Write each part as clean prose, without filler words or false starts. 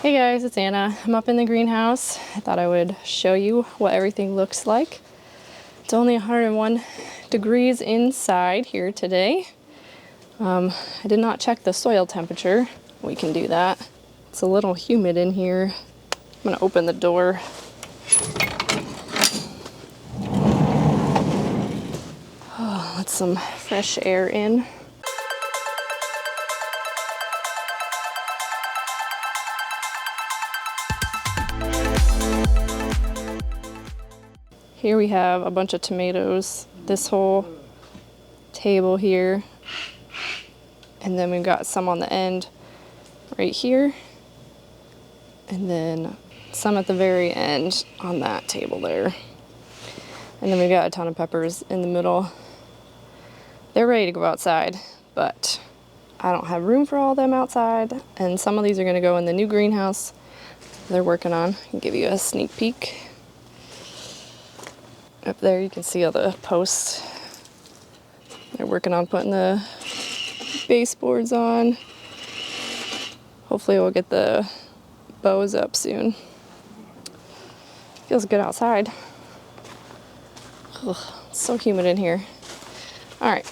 Hey guys, it's Anna. I'm up in the greenhouse. I thought I would show you what everything looks like. It's only 101 degrees inside here today. I did not check the soil temperature. We can do that. It's a little humid in here. I'm gonna open the door. Oh, let some fresh air in. Here we have a bunch of tomatoes, this whole table here, and then we've got some on the end right here, and then some at the very end on that table there. And then we've got a ton of peppers in the middle. They're ready to go outside, but I don't have room for all of them outside, and some of these are gonna go in the new greenhouse they're working on. I'll give you a sneak peek. Up there you can see all the posts. They're working on putting the baseboards on. Hopefully we'll get the bows up soon. Feels good outside. Ugh, it's so humid in here. All right.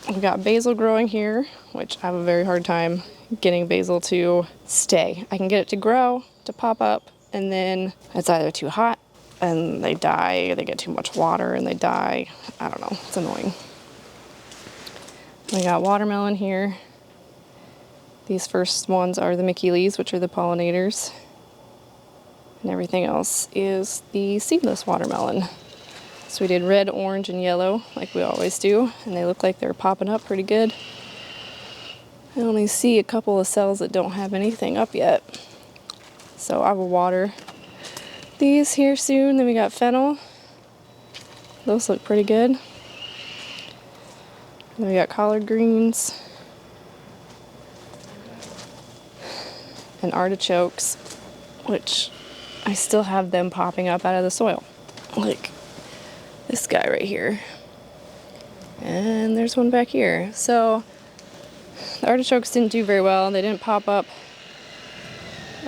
We've got basil growing here, which I have a very hard time getting basil to stay. I can get it to grow, to pop up, and then it's either too hot and they die, they get too much water and they die. I don't know, it's annoying. We got watermelon here. These first ones are the Mickey Lees, which are the pollinators. And everything else is the seedless watermelon. So we did red, orange, and yellow like we always do, and they look like they're popping up pretty good. I only see a couple of cells that don't have anything up yet. So I will water these here soon. Then we got fennel. Those look pretty good. Then we got collard greens and artichokes, which I still have them popping up out of the soil. Like this guy right here. And there's one back here. So the artichokes didn't do very well. They didn't pop up,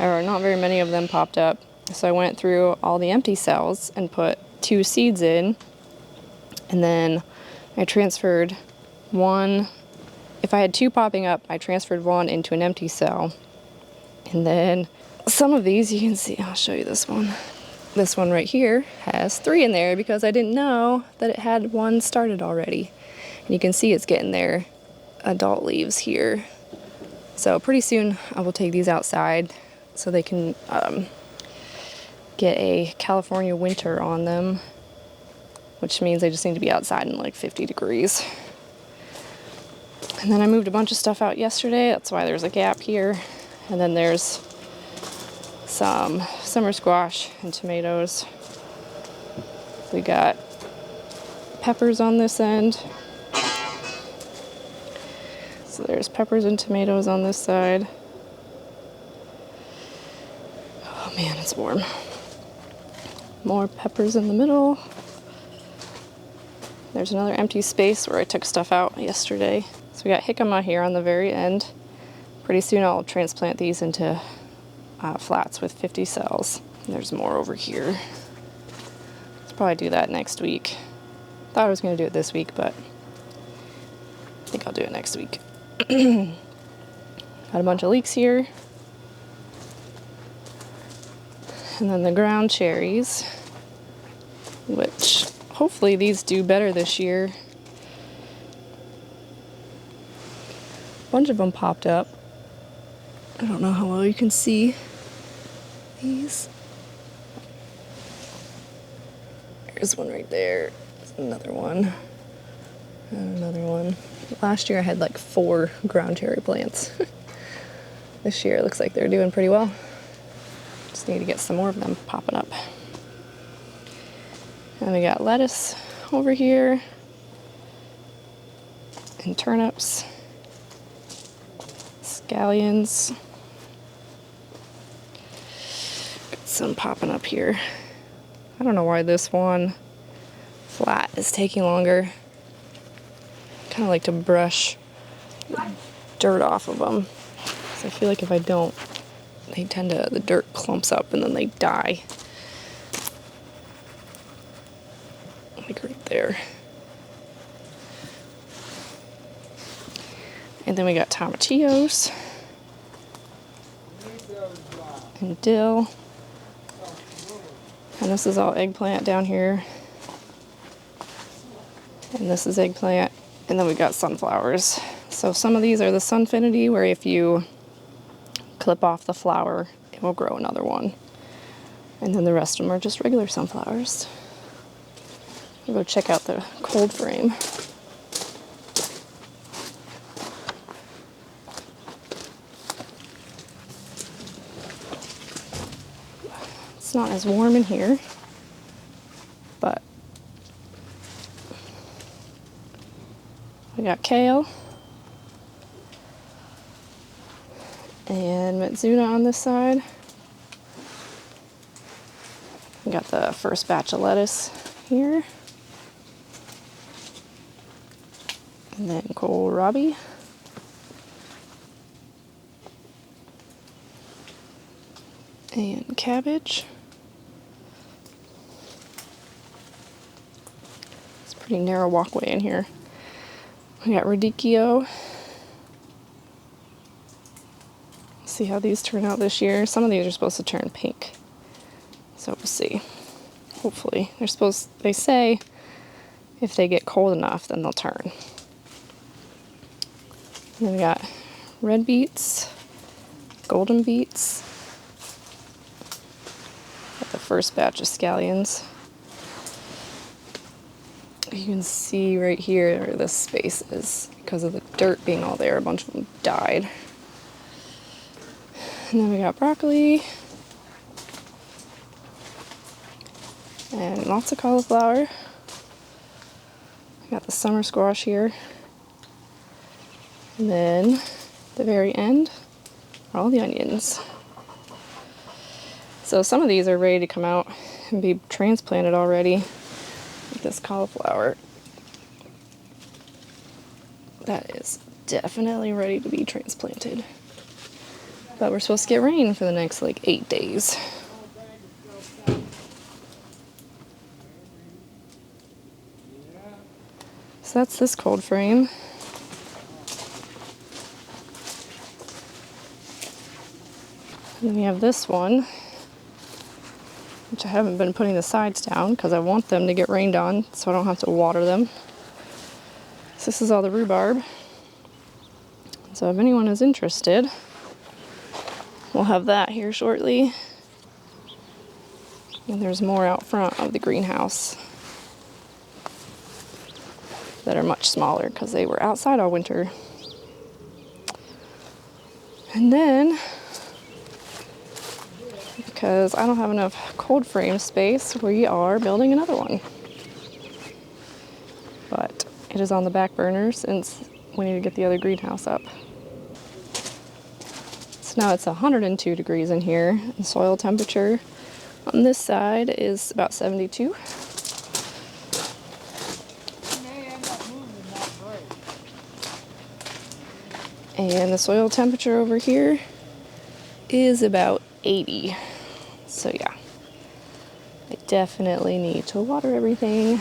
or not very many of them popped up. So I went through all the empty cells and put 2 seeds in, and then I transferred one. If I had 2 popping up, I transferred one into an empty cell. And then some of these you can see, I'll show you this one. This one right here has 3 in there because I didn't know that it had 1 started already. And you can see it's getting their adult leaves here. So pretty soon I will take these outside so they can get a California winter on them, which means they just need to be outside in like 50 degrees. And then I moved a bunch of stuff out yesterday. That's why there's a gap here. And then there's some summer squash and tomatoes. We got peppers on this end. So there's peppers and tomatoes on this side. Oh man, it's warm. More peppers in the middle. There's another empty space where I took stuff out yesterday. So we got jicama here on the very end. Pretty soon I'll transplant these into flats with 50 cells. There's more over here. Let's probably do that next week. Thought I was going to do it this week, but I think I'll do it next week. Got a bunch of leeks here. And then the ground cherries, which hopefully these do better this year. A bunch of them popped up. I don't know how well you can see these. There's one right there. There's another one. And another one. Last year I had like 4 ground cherry plants. This year it looks like they're doing pretty well. Just need to get some more of them popping up. And we got lettuce over here. And turnips. Scallions. Got some popping up here. I don't know why this one flat is taking longer. Kind of like to brush dirt off of them. I feel like if I don't, the dirt clumps up and then they die. Like right there. And then we got tomatillos and dill. And this is all eggplant down here. And this is eggplant. And then we got sunflowers. So some of these are the Sunfinity, where if you clip off the flower, it will grow another one. And then the rest of them are just regular sunflowers. We'll go check out the cold frame. It's not as warm in here, but we got kale and Mizuna on this side. We got the first batch of lettuce here. And then kohlrabi. And cabbage. It's a pretty narrow walkway in here. We got radicchio. See how these turn out this year. Some of these are supposed to turn pink. So we'll see. Hopefully. They say if they get cold enough, then they'll turn. And then we got red beets, golden beets. Got the first batch of scallions. You can see right here where this space is, because of the dirt being all there, a bunch of them died. And then we got broccoli. And lots of cauliflower. We got the summer squash here. And then at the very end are all the onions. So some of these are ready to come out and be transplanted already. Like this cauliflower. That is definitely ready to be transplanted. But we're supposed to get rain for the next like 8 days. So that's this cold frame. And then we have this one, which I haven't been putting the sides down because I want them to get rained on so I don't have to water them. So this is all the rhubarb. So if anyone is interested, we'll have that here shortly. And there's more out front of the greenhouse that are much smaller because they were outside all winter. And then, because I don't have enough cold frame space, we are building another one. But it is on the back burner since we need to get the other greenhouse up. So now it's 102 degrees in here, and soil temperature on this side is about 72. And the soil temperature over here is about 80. So yeah, I definitely need to water everything.